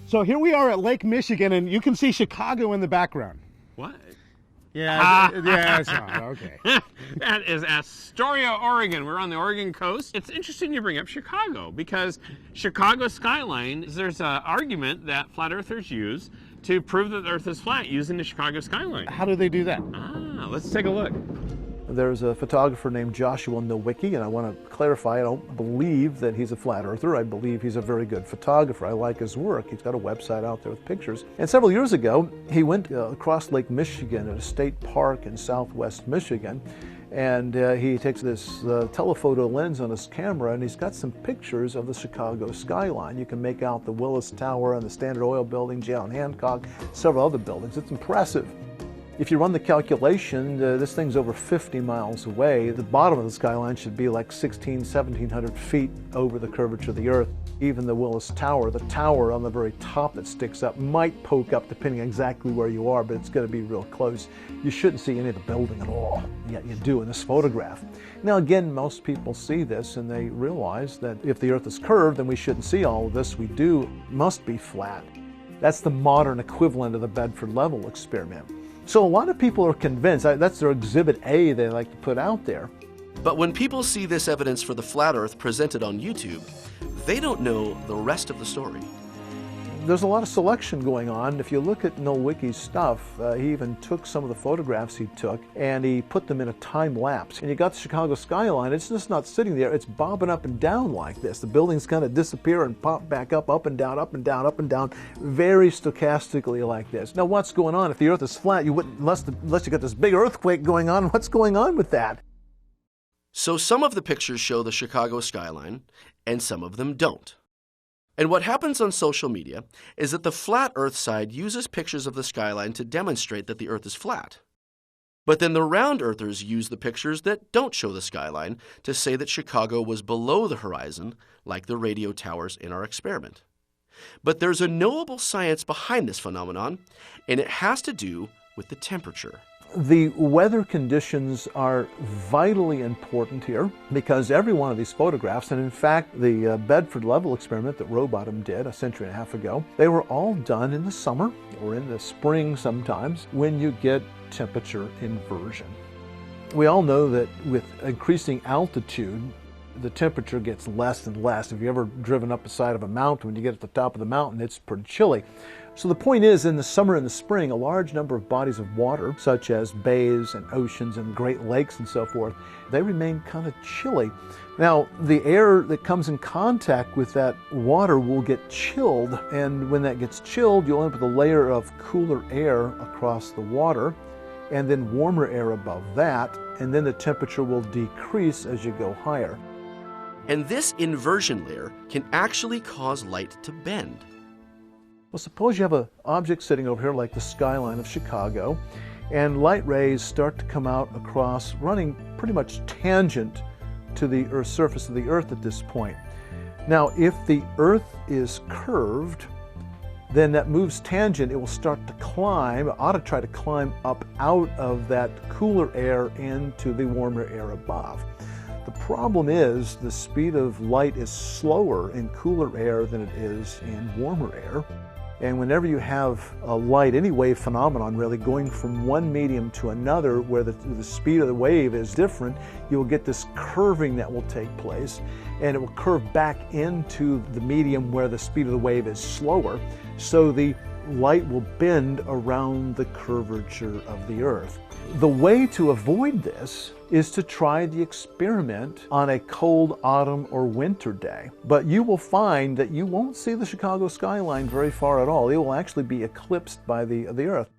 So here we are at Lake Michigan, and you can see Chicago in the background. What? Yeah, yeah, it's not. Okay. That is Astoria, Oregon. We're on the Oregon coast. It's interesting you bring up Chicago because Chicago Skyline, there's an argument that flat earthers use to prove that the earth is flat using the Chicago Skyline. How do they do that? Let's take a look. There's a photographer named Joshua Nowicki, and I want to clarify, I don't believe that he's a flat earther. I believe he's a very good photographer. I like his work. He's got a website out there with pictures. And several years ago, he went across Lake Michigan at a state park in southwest Michigan, and he takes this telephoto lens on his camera, and he's got some pictures of the Chicago skyline. You can make out the Willis Tower and the Standard Oil Building, John Hancock, several other buildings. It's impressive. If you run the calculation, this thing's over 50 miles away. The bottom of the skyline should be like 1,700 feet over the curvature of the earth. Even the Willis Tower, the tower on the very top that sticks up, might poke up depending exactly where you are, but it's going to be real close. You shouldn't see any of the building at all, yet you do in this photograph. Now again, most people see this and they realize that if the earth is curved, then we shouldn't see all of this. We must be flat. That's the modern equivalent of the Bedford level experiment. So a lot of people are convinced, that's their exhibit A they like to put out there. But when people see this evidence for the flat earth presented on YouTube, they don't know the rest of the story. There's a lot of selection going on. If you look at Nowicki's stuff, he even took some of the photographs he took and he put them in a time lapse. And you got the Chicago skyline, it's just not sitting there, it's bobbing up and down like this. The buildings kind of disappear and pop back up and down, up and down, up and down, very stochastically like this. Now what's going on? If the earth is flat, you wouldn't, unless you got this big earthquake going on, what's going on with that? So some of the pictures show the Chicago skyline and some of them don't. And what happens on social media is that the flat earth side uses pictures of the skyline to demonstrate that the earth is flat. But then the round earthers use the pictures that don't show the skyline to say that Chicago was below the horizon, like the radio towers in our experiment. But there's a knowable science behind this phenomenon, and it has to do with the temperature. The weather conditions are vitally important here because every one of these photographs, and in fact the Bedford level experiment that Rowbottom did a century and a half ago, they were all done in the summer or in the spring sometimes when you get temperature inversion. We all know that with increasing altitude, the temperature gets less and less. If you've ever driven up the side of a mountain, when you get at the top of the mountain, it's pretty chilly. So the point is, in the summer and the spring, a large number of bodies of water, such as bays and oceans and Great Lakes and so forth, they remain kind of chilly. Now, the air that comes in contact with that water will get chilled, and when that gets chilled, you'll end up with a layer of cooler air across the water, and then warmer air above that, and then the temperature will decrease as you go higher. And this inversion layer can actually cause light to bend. Well, suppose you have an object sitting over here like the skyline of Chicago, and light rays start to come out across, running pretty much tangent to the Earth's surface of the Earth at this point. Now, if the Earth is curved, then that moves tangent, it will start to climb, it ought to try to climb up out of that cooler air into the warmer air above. The problem is the speed of light is slower in cooler air than it is in warmer air. And whenever you have a light, any wave phenomenon really, going from one medium to another where the speed of the wave is different, you will get this curving that will take place, and it will curve back into the medium where the speed of the wave is slower, so the light will bend around the curvature of the Earth. The way to avoid this is to try the experiment on a cold autumn or winter day. But you will find that you won't see the Chicago skyline very far at all. It will actually be eclipsed by the Earth.